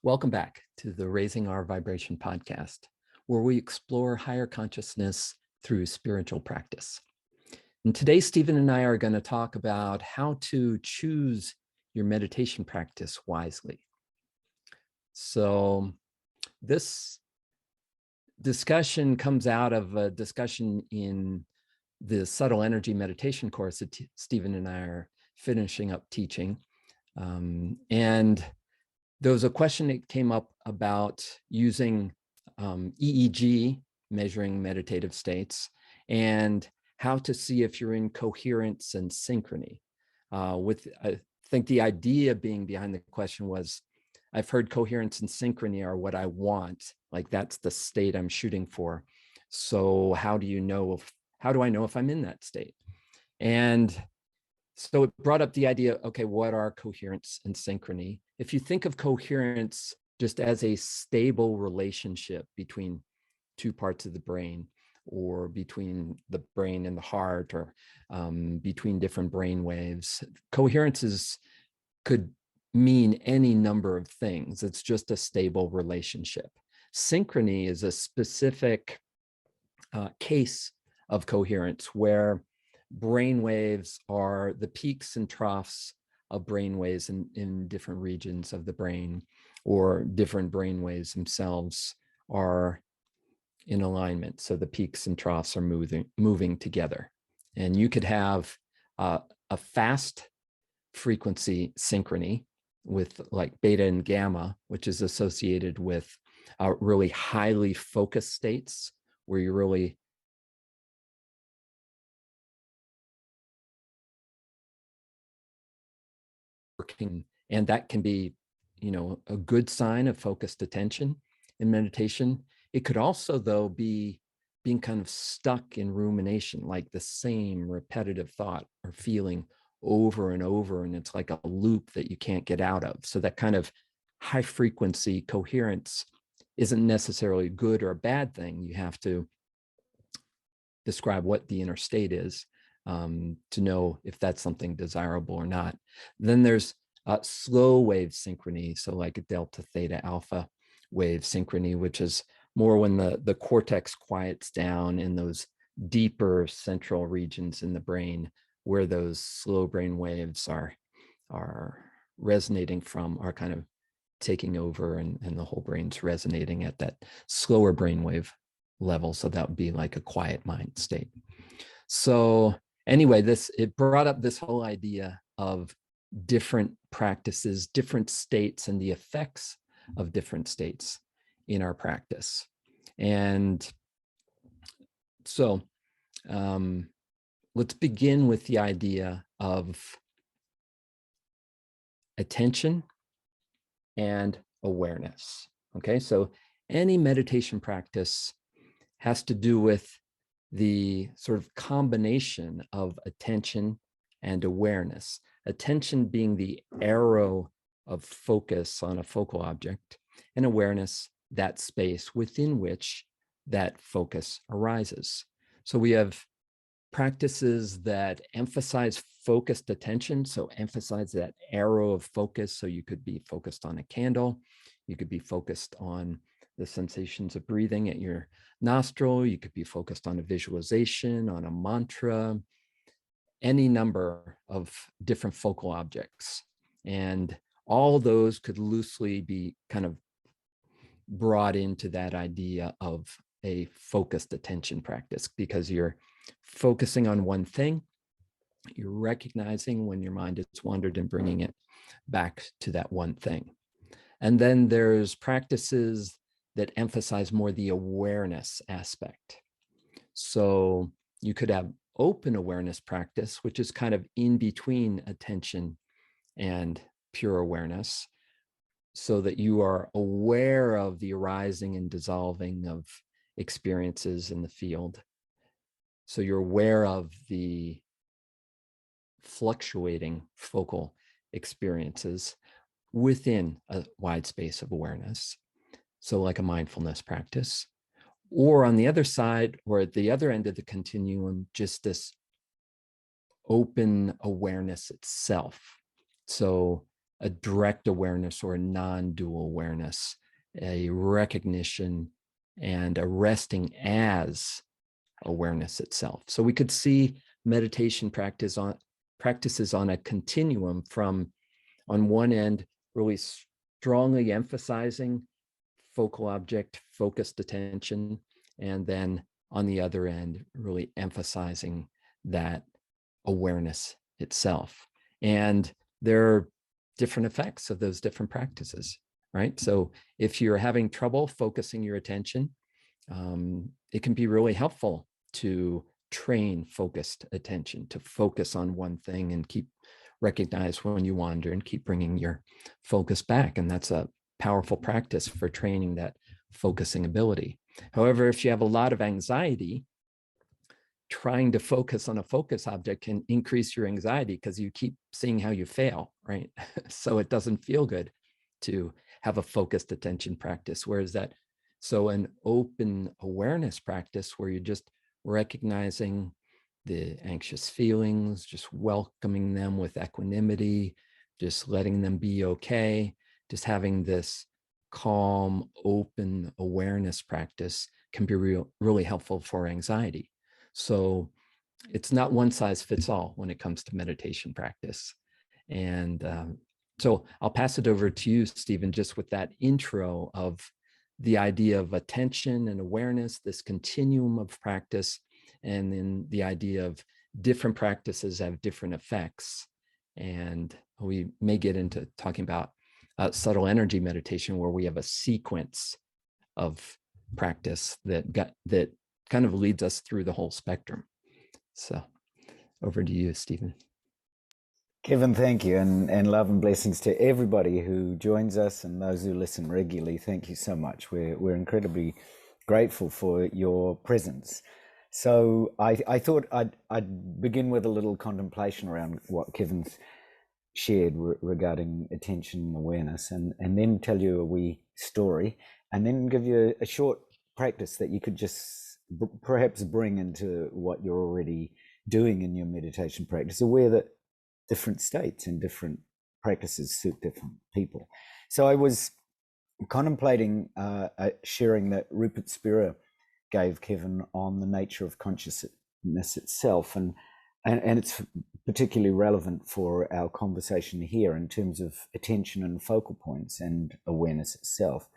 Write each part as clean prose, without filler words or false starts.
Welcome back to the Raising Our Vibration podcast, where we explore higher consciousness through spiritual practice. And today, Stephen and I are going to talk about how to choose your meditation practice wisely. So this discussion comes out of a discussion in the Subtle Energy Meditation course that Stephen and I are finishing up teaching. And there was a question that came up about using EEG, measuring meditative states, and how to see if you're in coherence and synchrony. I think the idea being behind the question was, I've heard coherence and synchrony are what I want, like that's the state I'm shooting for. So how do I know if I'm in that state? And so it brought up the idea, okay, what are coherence and synchrony? If you think of coherence just as a stable relationship between two parts of the brain, or between the brain and the heart, or between different brain waves, coherence could mean any number of things. It's just a stable relationship. Synchrony is a specific case of coherence where brain waves are the peaks and troughs of brain waves in different regions of the brain, or different brain waves themselves are in alignment. So the peaks and troughs are moving together. And you could have a fast frequency synchrony with like beta and gamma, which is associated with really highly focused states where you're really working, and that can be, a good sign of focused attention in meditation. It could also, though, be being kind of stuck in rumination, like the same repetitive thought or feeling over and over, and it's like a loop that you can't get out of. So that kind of high frequency coherence isn't necessarily a good or a bad thing. You have to describe what the inner state is to know if that's something desirable or not. Then there's slow wave synchrony, so like a delta, theta, alpha wave synchrony, which is more when the cortex quiets down in those deeper central regions in the brain where those slow brain waves are resonating from, are kind of taking over, and the whole brain's resonating at that slower brainwave level. So that would be like a quiet mind state. So anyway, it brought up this whole idea of different practices, different states, and the effects of different states in our practice. And so let's begin with the idea of attention and awareness. Okay, so any meditation practice has to do with the sort of combination of attention and awareness. Attention being the arrow of focus on a focal object, and awareness, that space within which that focus arises. So we have practices that emphasize focused attention, so emphasize that arrow of focus. So you could be focused on a candle, you could be focused on the sensations of breathing at your nostril, you could be focused on a visualization, on a mantra, any number of different focal objects. And all those could loosely be kind of brought into that idea of a focused attention practice, because you're focusing on one thing, you're recognizing when your mind has wandered and bringing it back to that one thing. And then there's practices that emphasize more the awareness aspect. So you could have open awareness practice, which is kind of in between attention and pure awareness, so that you are aware of the arising and dissolving of experiences in the field. So you're aware of the fluctuating focal experiences within a wide space of awareness. So like a mindfulness practice. Or on the other side, or at the other end of the continuum, just this open awareness itself. So a direct awareness or a non-dual awareness, a recognition and a resting as awareness itself. So we could see meditation practices on a continuum from, on one end, really strongly emphasizing focal object, focused attention, and then on the other end, really emphasizing that awareness itself. And there are different effects of those different practices, right? So if you're having trouble focusing your attention, it can be really helpful to train focused attention, to focus on one thing and recognize when you wander and keep bringing your focus back. And that's a powerful practice for training that focusing ability. However, if you have a lot of anxiety, trying to focus on a focus object can increase your anxiety because you keep seeing how you fail, right? So it doesn't feel good to have a focused attention practice. So an open awareness practice where you're just recognizing the anxious feelings, just welcoming them with equanimity, just letting them be okay, just having this calm, open awareness practice can be really helpful for anxiety. So it's not one size fits all when it comes to meditation practice. And so I'll pass it over to you, Stephen, just with that intro of the idea of attention and awareness, this continuum of practice, and then the idea of different practices have different effects. And we may get into talking about subtle energy meditation, where we have a sequence of practice that kind of leads us through the whole spectrum. So over to you, Stephen. Kevin, thank you, and love and blessings to everybody who joins us and those who listen regularly. Thank you so much. We're incredibly grateful for your presence. So I thought I'd begin with a little contemplation around what Kevin's shared regarding attention and awareness, and then tell you a wee story, and then give you a short practice that you could just perhaps bring into what you're already doing in your meditation practice, aware that different states and different practices suit different people. So I was contemplating a sharing that Rupert Spira gave Kevin on the nature of consciousness itself, and it's particularly relevant for our conversation here in terms of attention and focal points and awareness itself.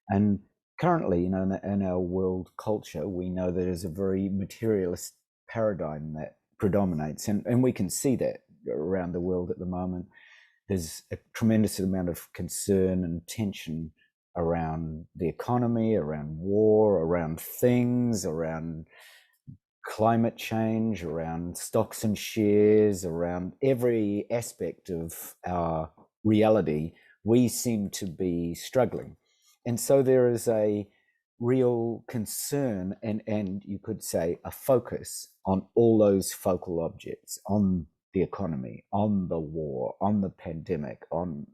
And currently, in our world culture, we know there's a very materialist paradigm that predominates, and we can see that around the world at the moment. There's a tremendous amount of concern and tension around the economy, around war, around things, around climate change, around stocks and shares, around every aspect of our reality. We seem to be struggling. And so there is a real concern and you could say a focus on all those focal objects, on the economy, on the war, on the pandemic, on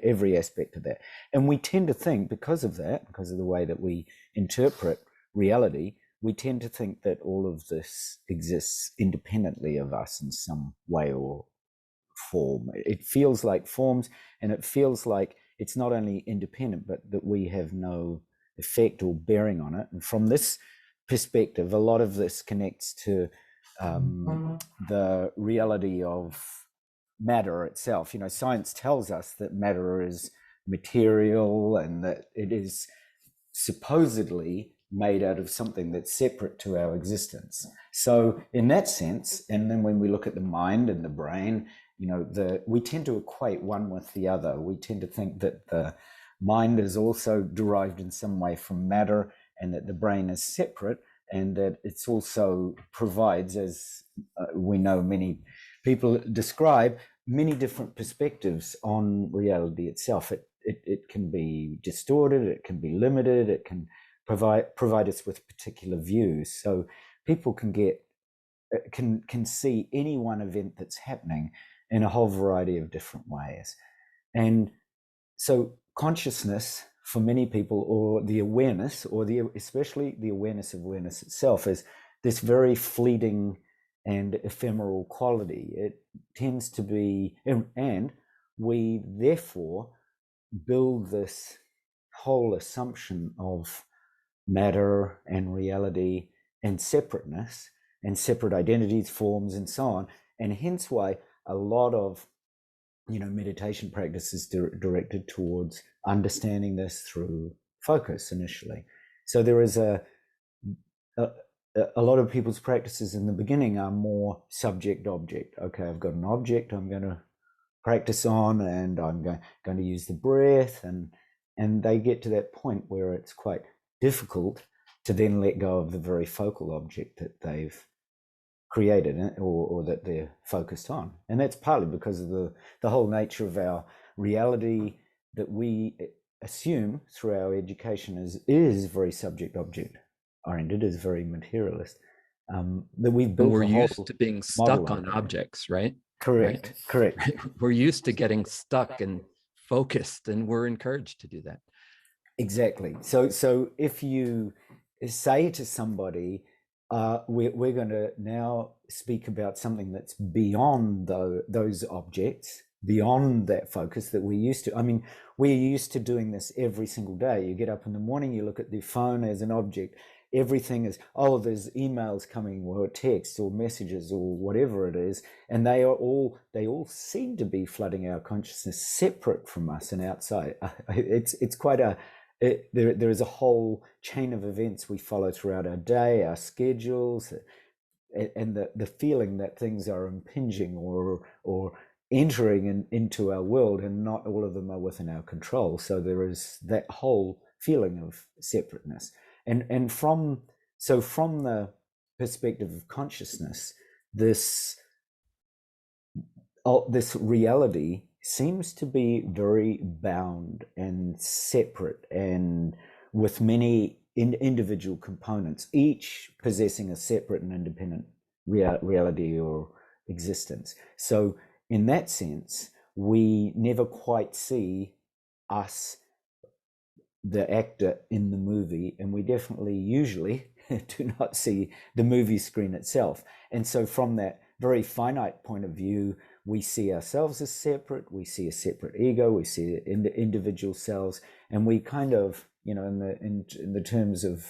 every aspect of that. And we tend to think, because of that, because of the way that we interpret reality, we tend to think that all of this exists independently of us in some way or form. It feels like forms, and it feels like it's not only independent, but that we have no effect or bearing on it. And from this perspective, a lot of this connects to the reality of matter itself. Science tells us that matter is material and that it is supposedly made out of something that's separate to our existence. So in that sense, and then when we look at the mind and the brain, we tend to equate one with the other. We tend to think that the mind is also derived in some way from matter, and that the brain is separate, and that it's also provides, as we know many people describe, many different perspectives on reality itself. It can be distorted, it can be limited, it can provide us with particular views. So people can see any one event that's happening in a whole variety of different ways. And so consciousness for many people, or the awareness, or especially the awareness of awareness itself, is this very fleeting and ephemeral quality. It tends to be, and we therefore build this whole assumption of matter and reality and separateness and separate identities, forms, and so on. And hence why a lot of meditation practice is directed towards understanding this through focus initially. So there is a lot of people's practices in the beginning are more subject-object. Okay, I've got an object I'm going to practice on, and I'm going to use the breath, and they get to that point where it's quite difficult to then let go of the very focal object that they've created or that they're focused on. And that's partly because of the whole nature of our reality that we assume through our education is very subject-object oriented, is very materialist. That we've built. We're used to being stuck on objects, right? Correct. Right? Correct. Right? We're used to getting stuck and focused, and we're encouraged to do that. Exactly. So if you say to somebody, we're going to now speak about something that's beyond those objects, beyond that focus that we're used to. I mean, we're used to doing this every single day. You get up in the morning, you look at the phone as an object. Everything is, there's emails coming or texts or messages or whatever it is. And they all seem to be flooding our consciousness separate from us and outside. It's quite there is a whole chain of events we follow throughout our day, our schedules, and the feeling that things are impinging or entering into our world, and not all of them are within our control. So there is that whole feeling of separateness. And from the perspective of consciousness, this reality seems to be very bound and separate, and with many individual components, each possessing a separate and independent reality or existence. So in that sense, we never quite see us, the actor in the movie, and we definitely usually do not see the movie screen itself. And so from that very finite point of view, we see ourselves as separate, we see a separate ego, we see individual selves, and we kind of, in the terms of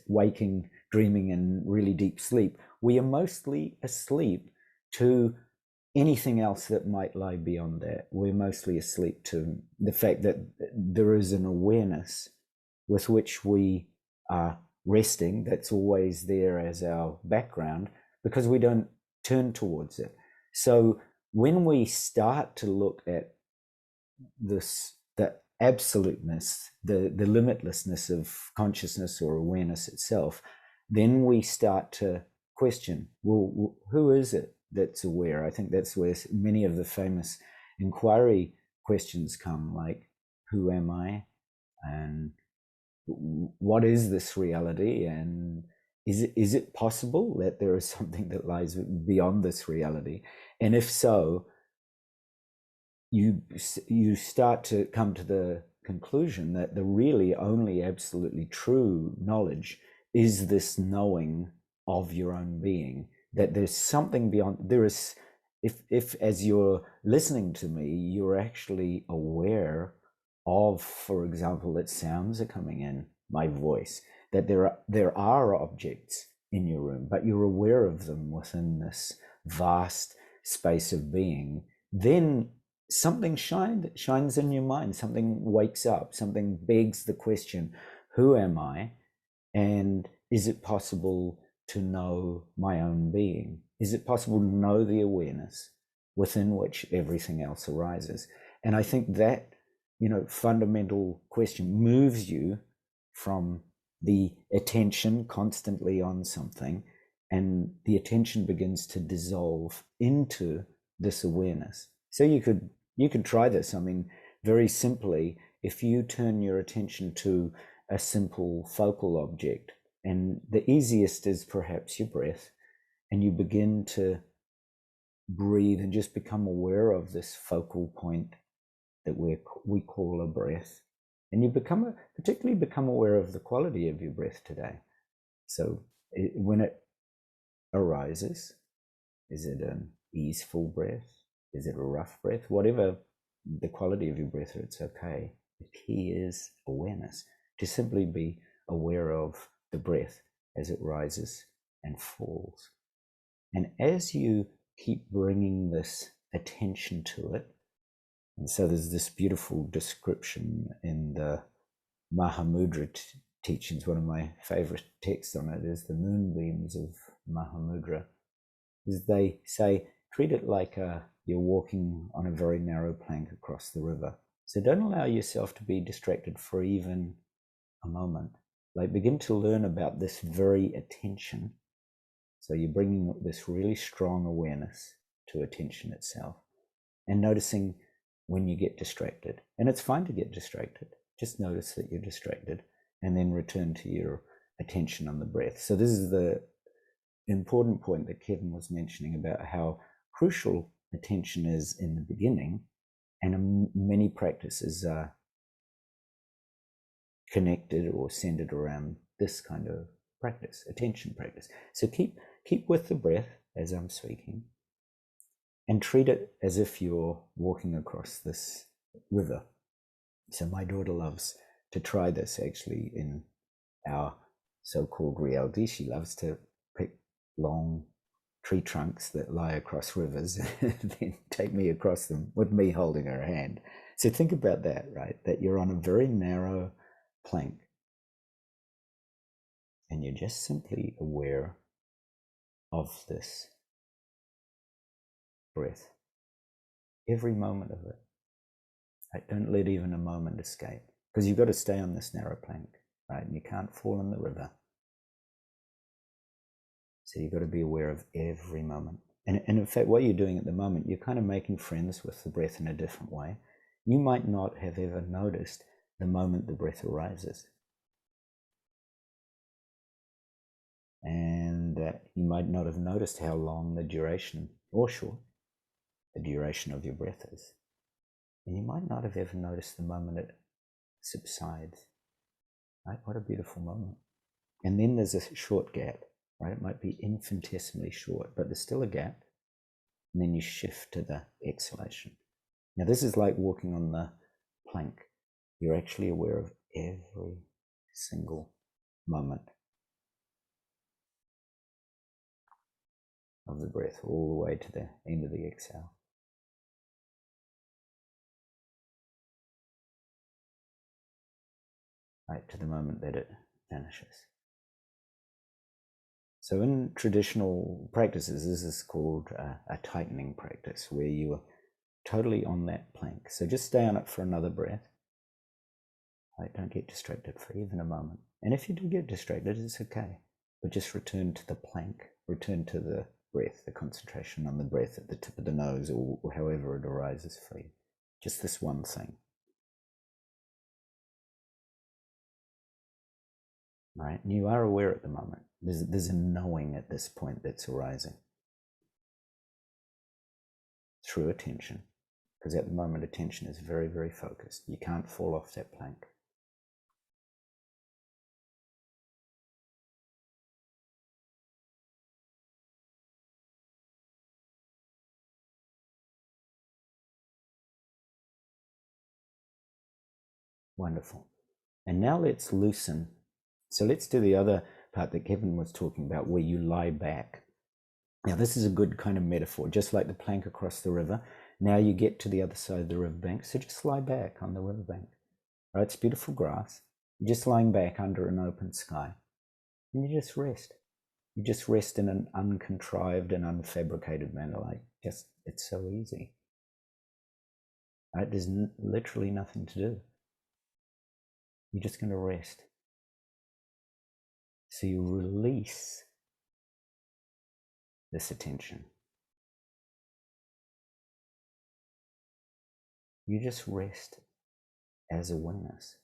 waking, dreaming, and really deep sleep, we are mostly asleep to anything else that might lie beyond that. We're mostly asleep to the fact that there is an awareness with which we are resting, that's always there as our background, because we don't turn towards it. So when we start to look at this, the absoluteness, the limitlessness of consciousness or awareness itself, then we start to question, well, who is it that's aware? I think that's where many of the famous inquiry questions come, like, who am I? And what is this reality? And is it possible that there is something that lies beyond this reality? And if so, you start to come to the conclusion that the really only absolutely true knowledge is this knowing of your own being, that there's something beyond. There is, if as you're listening to me, you're actually aware of, for example, that sounds are coming in, my voice, that there are objects in your room, but you're aware of them within this vast space of being, then something shines in your mind, something wakes up, something begs the question, who am I? And is it possible to know my own being? Is it possible to know the awareness within which everything else arises? And I think that, fundamental question moves you from the attention constantly on something, and the attention begins to dissolve into this awareness. So you could try this. I mean, very simply, if you turn your attention to a simple focal object, and the easiest is perhaps your breath, and you begin to breathe and just become aware of this focal point that we call a breath, and you particularly become aware of the quality of your breath today. So when it arises, is it an easeful breath? Is it a rough breath? Whatever the quality of your breath, or it's okay. The key is awareness, to simply be aware of the breath as it rises and falls. And as you keep bringing this attention to it, and so there's this beautiful description in the Mahamudra teachings. One of my favorite texts on it is the moonbeams of Mahamudra. Is they say, treat it like you're walking on a very narrow plank across the river. So don't allow yourself to be distracted for even a moment. Like, begin to learn about this very attention. So you're bringing this really strong awareness to attention itself, and noticing when you get distracted. And it's fine to get distracted. Just notice that you're distracted, and then return to your attention on the breath. So this is the important point that Kevin was mentioning about how crucial attention is in the beginning, and many practices are connected or centered around this kind of practice, attention practice. So keep with the breath as I'm speaking, and treat it as if you're walking across this river. So my daughter loves to try this actually in our so-called reality. She loves to pick long tree trunks that lie across rivers and then take me across them with me holding her hand. So think about that, right? That you're on a very narrow plank, and you're just simply aware of this breath, every moment of it. Right? Don't let even a moment escape, because you've got to stay on this narrow plank, right? And you can't fall in the river. So you've got to be aware of every moment. And in fact, what you're doing at the moment, you're kind of making friends with the breath in a different way. You might not have ever noticed the moment the breath arises. And you might not have noticed how long the duration, or short, the duration of your breath is. And you might not have ever noticed the moment it subsides. Right? What a beautiful moment. And then there's a short gap, right? It might be infinitesimally short, but there's still a gap. And then you shift to the exhalation. Now this is like walking on the plank. You're actually aware of every single moment of the breath, all the way to the end of the exhale. Right, to the moment that it vanishes. So in traditional practices, this is called a tightening practice, where you are totally on that plank. So just stay on it for another breath. Right, don't get distracted for even a moment. And if you do get distracted, it's okay. But just return to the plank, return to the breath, the concentration on the breath at the tip of the nose, or however it arises for you. Just this one thing. Right? And you are aware at the moment. There's a knowing at this point that's arising through attention, because at the moment attention is very, very focused. You can't fall off that plank. Wonderful. And now let's loosen. So let's do the other part that Kevin was talking about, where you lie back. Now this is a good kind of metaphor, just like the plank across the river. Now you get to the other side of the riverbank, so just lie back on the riverbank. Right, it's beautiful grass. You're just lying back under an open sky, and you just rest. You just rest in an uncontrived and unfabricated manner. Like, just, it's so easy. Right, there's literally nothing to do. You're just going to rest. So you release this attention. You just rest as awareness,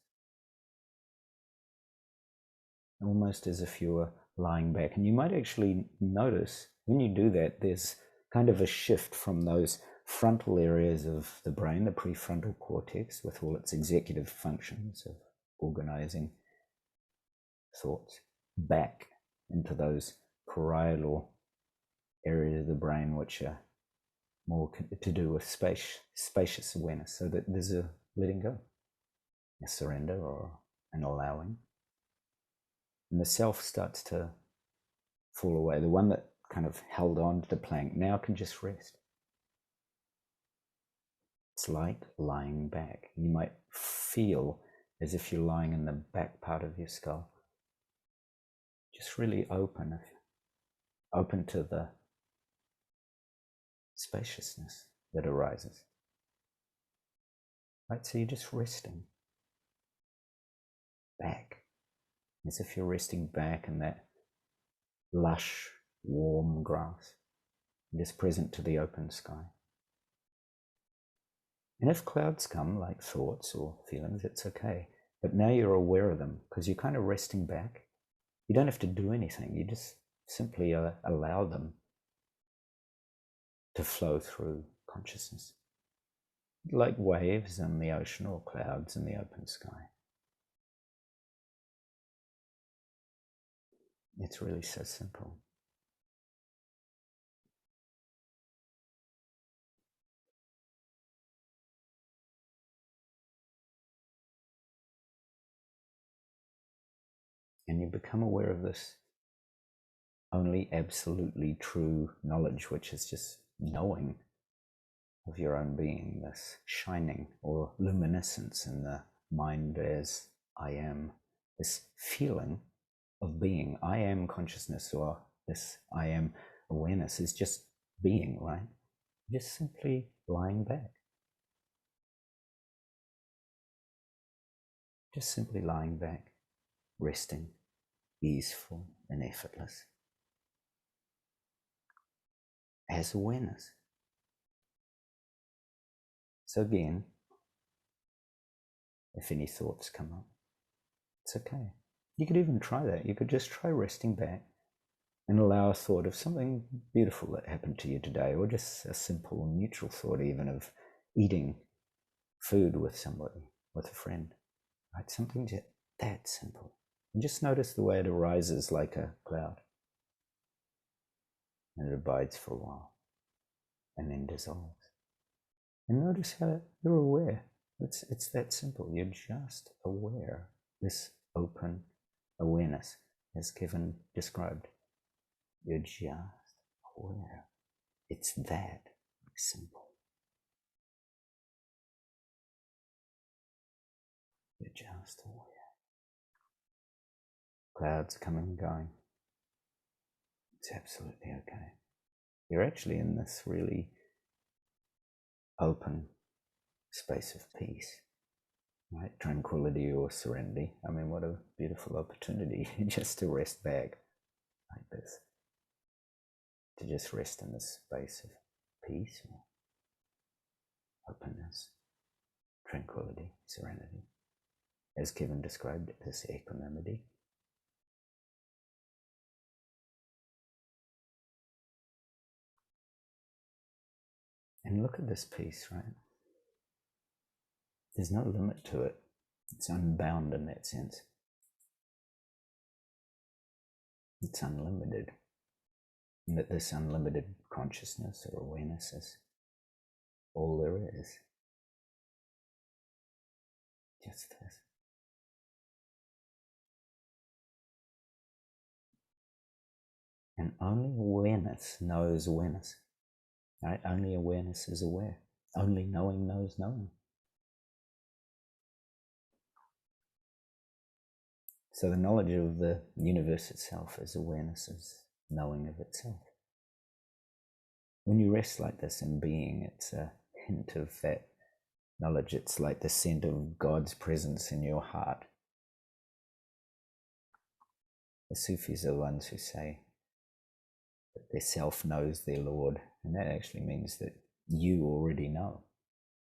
almost as if you were lying back. And you might actually notice when you do that, there's kind of a shift from those frontal areas of the brain, the prefrontal cortex, with all its executive functions of organizing thoughts, back into those parietal areas of the brain which are more to do with spacious awareness, so that there's a letting go, a surrender, or an allowing. And the self starts to fall away. The one that kind of held on to the plank now can just rest. It's like lying back. You might feel as if you're lying in the back part of your skull. Just really open to the spaciousness that arises. Right, so you're just resting back, as if you're resting back in that lush, warm grass, just present to the open sky. And if clouds come, like thoughts or feelings, it's okay. But now you're aware of them, because you're kind of resting back. You don't have to do anything. You just simply allow them to flow through consciousness, like waves in the ocean or clouds in the open sky. It's really so simple. And you become aware of this only absolutely true knowledge, which is just knowing of your own being, this shining or luminescence in the mind as I am, this feeling of being. I am consciousness, or this I am awareness is just being, right? Just simply lying back. Just simply lying back, resting, easeful and effortless, as awareness. So again, if any thoughts come up, it's okay. You could even try that. You could just try resting back and allow a thought of something beautiful that happened to you today, or just a simple neutral thought even of eating food with somebody, with a friend, right? Something that simple. And just notice the way it arises like a cloud, and it abides for a while and then dissolves. And notice how you're aware. It's that simple. You're just aware. This open awareness, as Kevin described. You're just aware. It's that simple. You're just aware. Clouds coming and going. It's absolutely okay. You're actually in this really open space of peace, right? Tranquility or serenity. I mean, what a beautiful opportunity just to rest back like this. To just rest in this space of peace, or openness, tranquility, serenity. As Kevin described it, this equanimity. And look at this peace, right? There's no limit to it. It's unbound in that sense. It's unlimited. And that this unlimited consciousness or awareness is all there is. Just this. And only awareness knows awareness. Right? Only awareness is aware. Only knowing knows knowing. So the knowledge of the universe itself is awareness, is knowing of itself. When you rest like this in being, it's a hint of that knowledge. It's like the scent of God's presence in your heart. The Sufis are the ones who say that their self knows their Lord, and that actually means that you already know.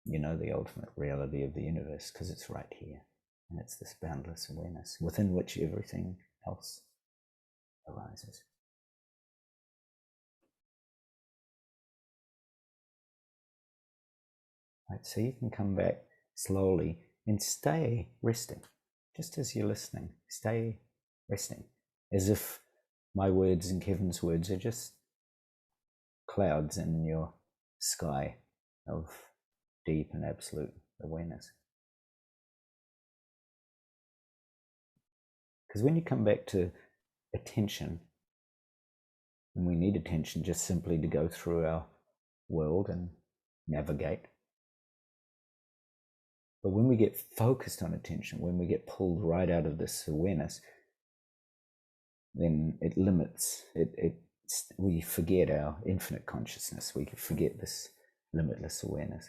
You know the ultimate reality of the universe because it's right here. And it's this boundless awareness within which everything else arises. Right, so you can come back slowly and stay resting. Just as you're listening, stay resting. As if my words and Kevin's words are just clouds in your sky of deep and absolute awareness. Because when you come back to attention, and we need attention just simply to go through our world and navigate. But when we get focused on attention, when we get pulled right out of this awareness, then it limits, we forget our infinite consciousness. We forget this limitless awareness.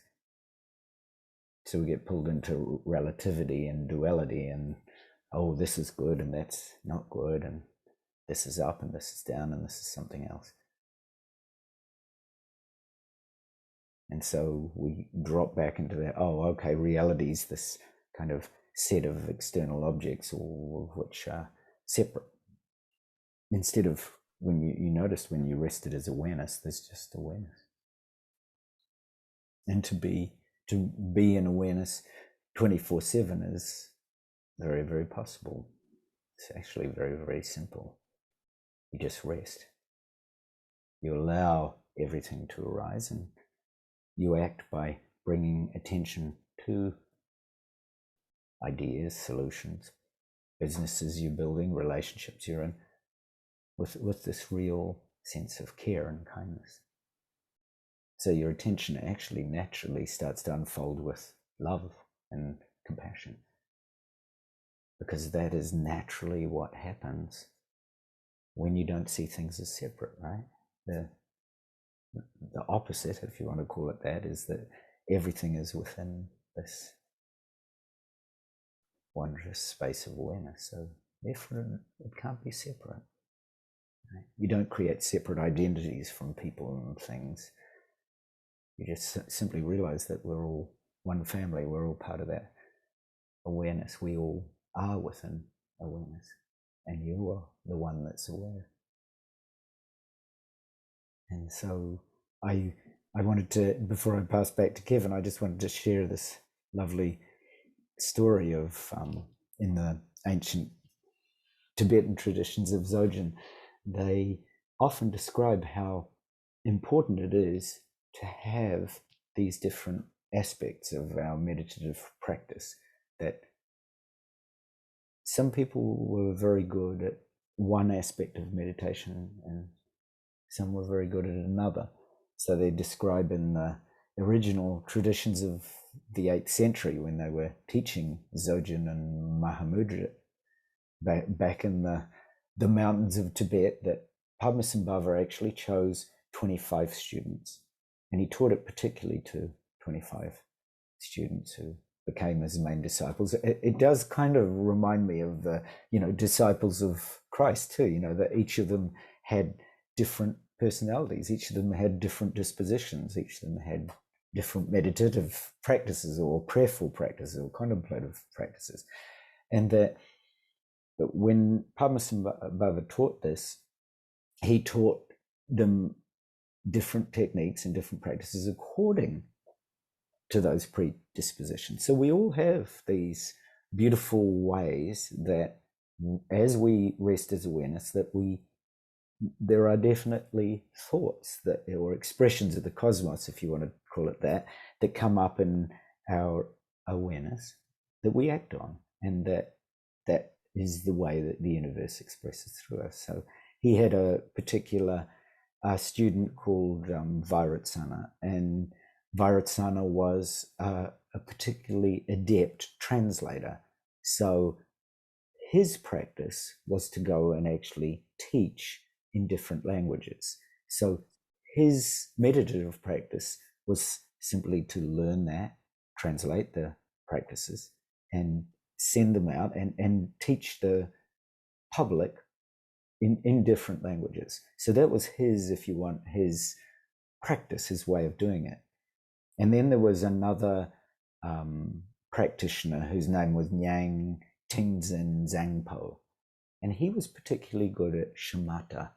So we get pulled into relativity and duality and, oh, this is good and that's not good, and this is up and this is down and this is something else. And so we drop back into that, oh, okay, reality is this kind of set of external objects, all of which are separate. Instead of, when you notice when you rested as awareness, there's just awareness. And to be in awareness 24/7 is very, very possible. It's actually very, very simple. You just rest. You allow everything to arise, and you act by bringing attention to ideas, solutions, businesses you're building, relationships you're in, with this real sense of care and kindness. So your attention actually naturally starts to unfold with love and compassion, because that is naturally what happens when you don't see things as separate, right? The opposite, if you want to call it that, is that everything is within this wondrous space of awareness. So therefore, it can't be separate. Right? You don't create separate identities from people and things. You just simply realize that we're all one family. We're all part of that awareness. We all are within awareness, and you are the one that's aware. And so I wanted to, before I pass back to Kevin, I just wanted to share this lovely story of, in the ancient Tibetan traditions of Dzogchen, they often describe how important it is to have these different aspects of our meditative practice. That some people were very good at one aspect of meditation and some were very good at another. So they describe in the original traditions of the 8th century, when they were teaching Dzogchen and Mahamudra back in the mountains of Tibet, that Padmasambhava actually chose 25 students, and he taught it particularly to 25 students who became his main disciples. It does kind of remind me of the, disciples of Christ too, that each of them had different personalities, each of them had different dispositions, each of them had different meditative practices or prayerful practices or contemplative practices. And that when Padmasambhava taught this, he taught them different techniques and different practices according to those predispositions. So we all have these beautiful ways that, as we rest as awareness, that there are definitely thoughts that, or expressions of the cosmos, if you want to call it that come up in our awareness that we act on, and that is the way that the universe expresses through us. So he had a particular student called Vairitsana, and Vairitsana was a particularly adept translator. So his practice was to go and actually teach in different languages. So his meditative practice was simply to learn that, translate the practices, and send them out and teach the public in different languages. So that was his, if you want, his practice, his way of doing it. And then there was another practitioner whose name was Nyang Tenzin Zangpo, and he was particularly good at shamatha,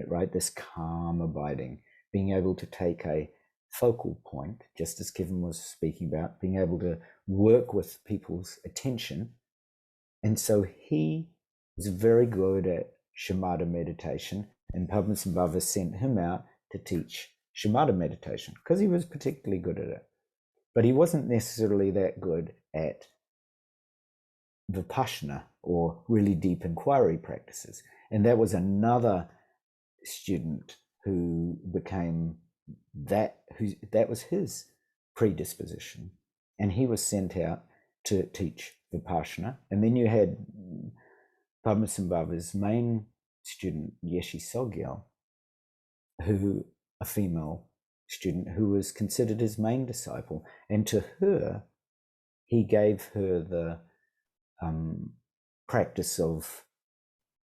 right? This calm abiding, being able to take a focal point, just as Kevin was speaking about, being able to work with people's attention. And so he was very good at shamatha meditation, and Padmasambhava sent him out to teach shamatha meditation because he was particularly good at it. But he wasn't necessarily that good at vipassana or really deep inquiry practices. And that was another student who became that was his predisposition. And he was sent out to teach vipassana. And then you had Padmasambhava's main student, Yeshe Tsogyal, who, a female student who was considered his main disciple. And to her, he gave her the practice of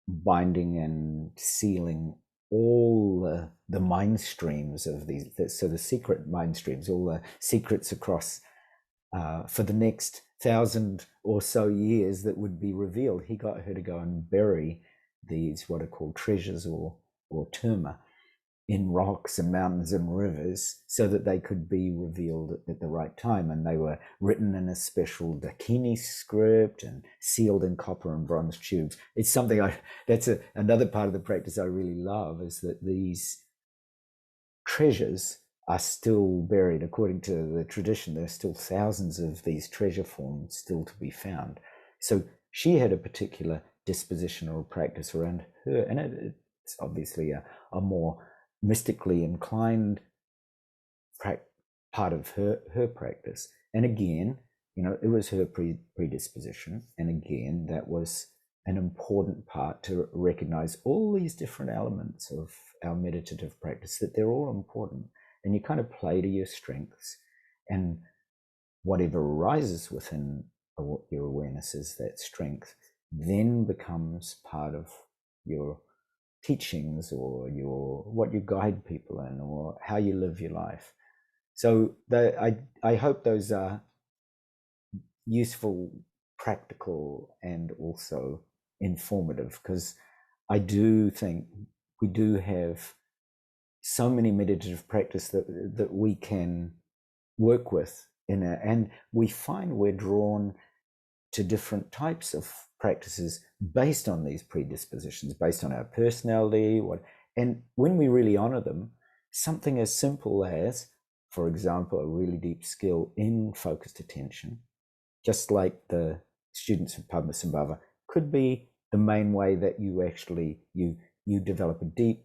binding and sealing all the mind streams of these, so the secret mind streams, all the secrets across for the next 1,000 or so years that would be revealed. He got her to go and bury these what are called treasures or terma in rocks and mountains and rivers so that they could be revealed at the right time. And they were written in a special Dakini script and sealed in copper and bronze tubes. It's something that's another part of the practice I really love, is that these treasures are still buried. According to the tradition, there's still thousands of these treasure forms still to be found. So she had a particular disposition or practice around her, and it's obviously a more mystically inclined part of her practice. And again, it was her predisposition. And again, that was an important part to recognize all these different elements of our meditative practice, that they're all important. And you kind of play to your strengths, and whatever arises within your awareness is that strength then becomes part of your teachings or what you guide people in, or how you live your life. So I hope those are useful, practical, and also informative, because I do think we do have so many meditative practice that we can work with and we find we're drawn to different types of practices based on these predispositions, based on our personality. And when we really honor them, something as simple as, for example, a really deep skill in focused attention, just like the students of Padmasambhava, could be the main way that you actually you develop a deep,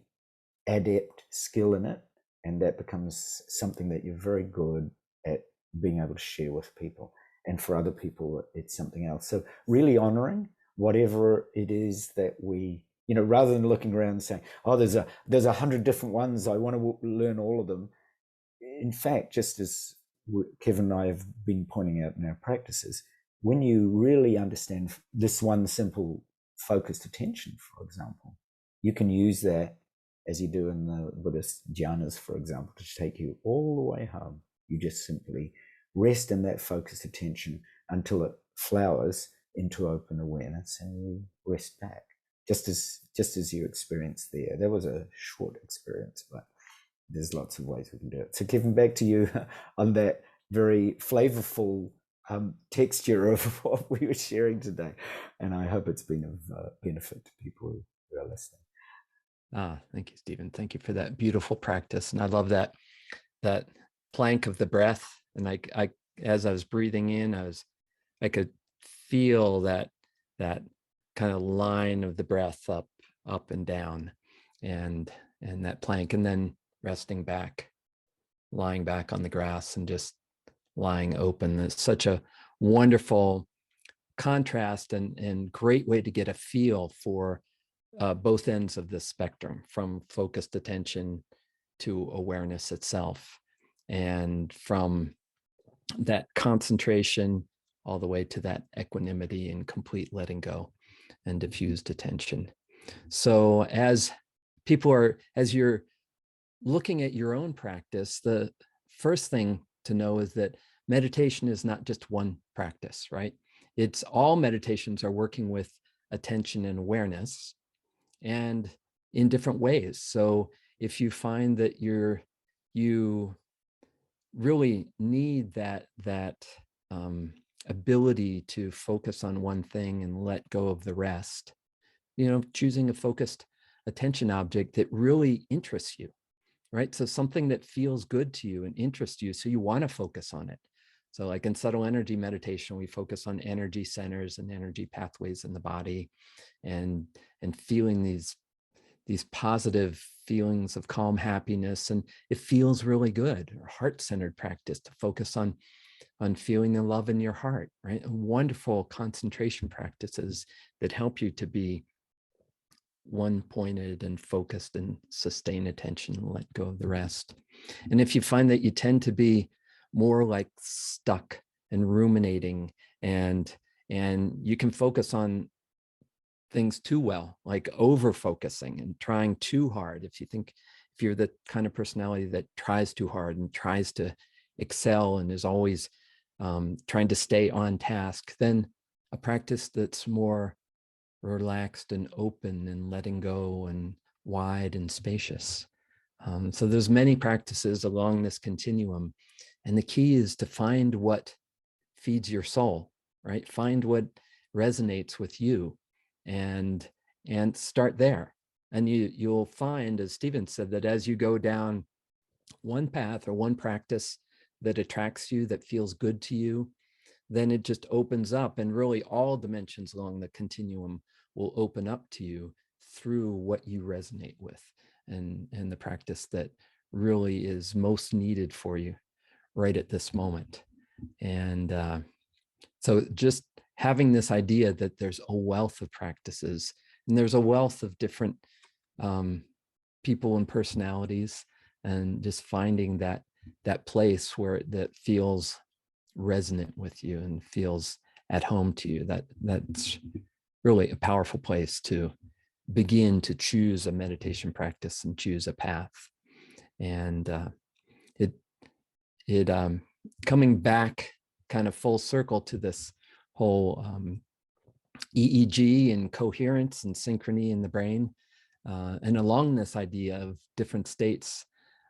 adept skill in it, and that becomes something that you're very good at being able to share with people. And for other people, it's something else. So really honoring whatever it is that we, rather than looking around and saying, oh, there's 100 different ones, I want to learn all of them. In fact, just as Kevin and I have been pointing out in our practices, when you really understand this one simple focused attention, for example, you can use that, as you do in the Buddhist jhanas, for example, to take you all the way home. You just simply rest in that focused attention until it flowers into open awareness, and you rest back, just as you experienced there. That was a short experience, but there's lots of ways we can do it. So Kevin, back to you on that very flavorful texture of what we were sharing today. And I hope it's been of benefit to people who are listening. Thank you, Stephen. Thank you for that beautiful practice. And I love that plank of the breath. And I as I was breathing in, I could feel that kind of line of the breath up and down, and that plank, and then resting back, lying back on the grass and just lying open. It's such a wonderful contrast and great way to get a feel for both ends of the spectrum, from focused attention to awareness itself, and from that concentration all the way to that equanimity and complete letting go and diffused attention. So as you're looking at your own practice, the first thing to know is that meditation is not just one practice, right? It's all meditations are working with attention and awareness, and in different ways. So if you find that you really need that ability to focus on one thing and let go of the rest, choosing a focused attention object that really interests you right? So something that feels good to you and interests you, so you want to focus on it. So like in subtle energy meditation, we focus on energy centers and energy pathways in the body, and feeling these positive feelings of calm happiness, and it feels really good. Or heart-centered practice, to focus on feeling the love in your heart, right? Wonderful concentration practices that help you to be one-pointed and focused and sustain attention and let go of the rest. And if you find that you tend to be more like stuck and ruminating, and you can focus on things too well, like over focusing and trying too hard. If you're the kind of personality that tries too hard and tries to excel and is always trying to stay on task, then a practice that's more relaxed and open and letting go and wide and spacious. So there's many practices along this continuum, and the key is to find what feeds your soul, right? Find what resonates with you, and start there. And you'll find, as Stephen said, that as you go down one path or one practice that attracts you, that feels good to you, then it just opens up, and really all dimensions along the continuum will open up to you through what you resonate with, and the practice that really is most needed for you right at this moment. And so just having this idea that there's a wealth of practices, and there's a wealth of different people and personalities, and just finding that place where that feels resonant with you and feels at home to you, that's really a powerful place to begin to choose a meditation practice and choose a path. And it coming back kind of full circle to this whole EEG and coherence and synchrony in the brain, and along this idea of different states,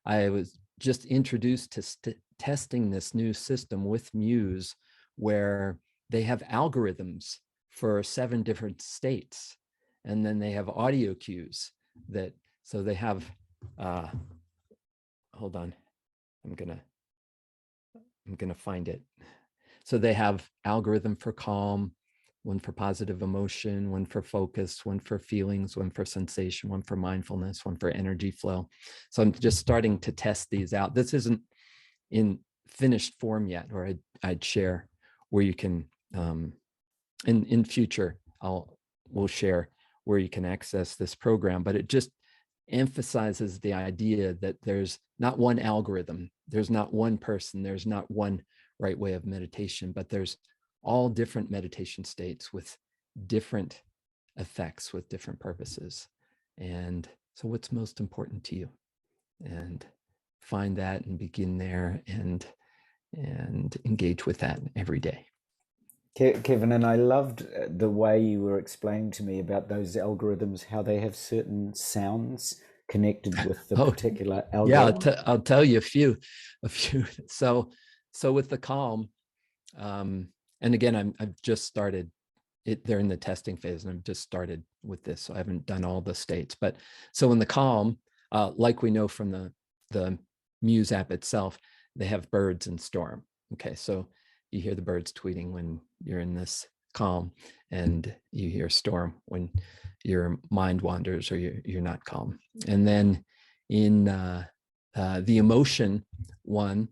I was just introduced to testing this new system with Muse, where they have algorithms for 7 different states, and then they have audio cues that, so they have hold on, I'm gonna find it. So they have algorithm for calm, one for positive emotion, one for focus, one for feelings, one for sensation, one for mindfulness, one for energy flow. So I'm just starting to test these out. This isn't in finished form yet, or I'd share where you can, in future, we'll share where you can access this program, but it just emphasizes the idea that there's not one algorithm, there's not one person, there's not one right way of meditation, but there's all different meditation states with different effects, with different purposes. And so what's most important to you? And find that and begin there, and engage with that every day. Kevin, and I loved the way you were explaining to me about those algorithms, how they have certain sounds connected with the particular algorithm. Yeah, I'll tell you a few. So with the calm, and again, I've just started it. They're in the testing phase, and I've just started with this, so I haven't done all the states. But so in the calm, like we know from the Muse app itself, they have birds and storm. Okay, so you hear the birds tweeting when you're in this calm, and you hear storm when your mind wanders or you're not calm. And then in the emotion one,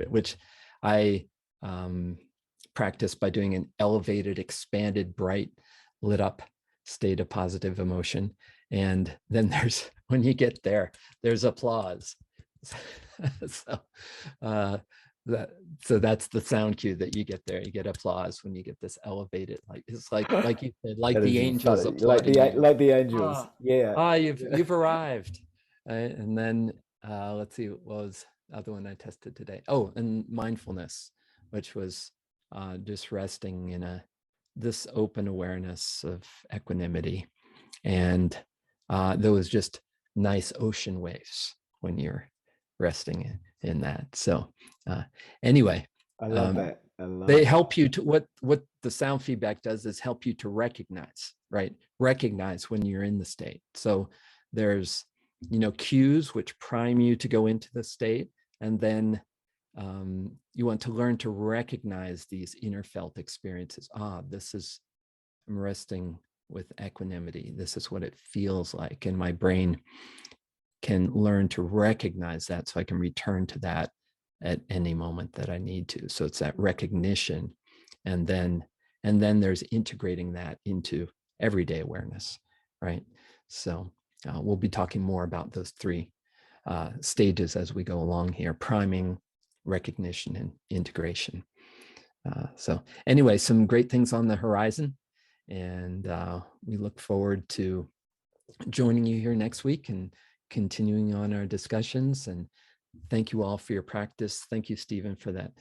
which I practice by doing an elevated, expanded, bright, lit up state of positive emotion. And then there's, when you get there, there's applause. So that's the sound cue that you get there. You get applause when you get this elevated, like it's like you said, like the angels applauding you. Like the angels. Yeah. You've arrived. And then let's see, what was the other one I tested today? Oh, and mindfulness, which was just resting in this open awareness of equanimity. And there was just nice ocean waves when you're resting in that. So anyway, I love that. They help you to, what the sound feedback does is help you to recognize, right? Recognize when you're in the state. So there's cues which prime you to go into the state. And then you want to learn to recognize these inner felt experiences. I'm resting with equanimity. This is what it feels like. And my brain can learn to recognize that so I can return to that at any moment that I need to. So it's that recognition. And then there's integrating that into everyday awareness, right? So we'll be talking more about those three stages as we go along here: priming, recognition, and integration. So anyway, some great things on the horizon. And we look forward to joining you here next week and continuing on our discussions. And thank you all for your practice. Thank you, Stephen, for that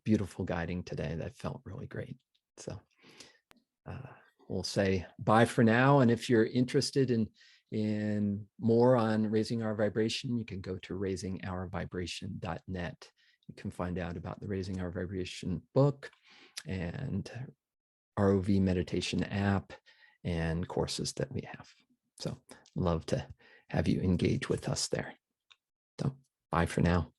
beautiful guiding today. That felt really great. So we'll say bye for now. And if you're interested in more on raising our vibration, you can go to raisingourvibration.net. You can find out about the Raising Our Vibration book and ROV meditation app and courses that we have. So love to have you engage with us there. So bye for now.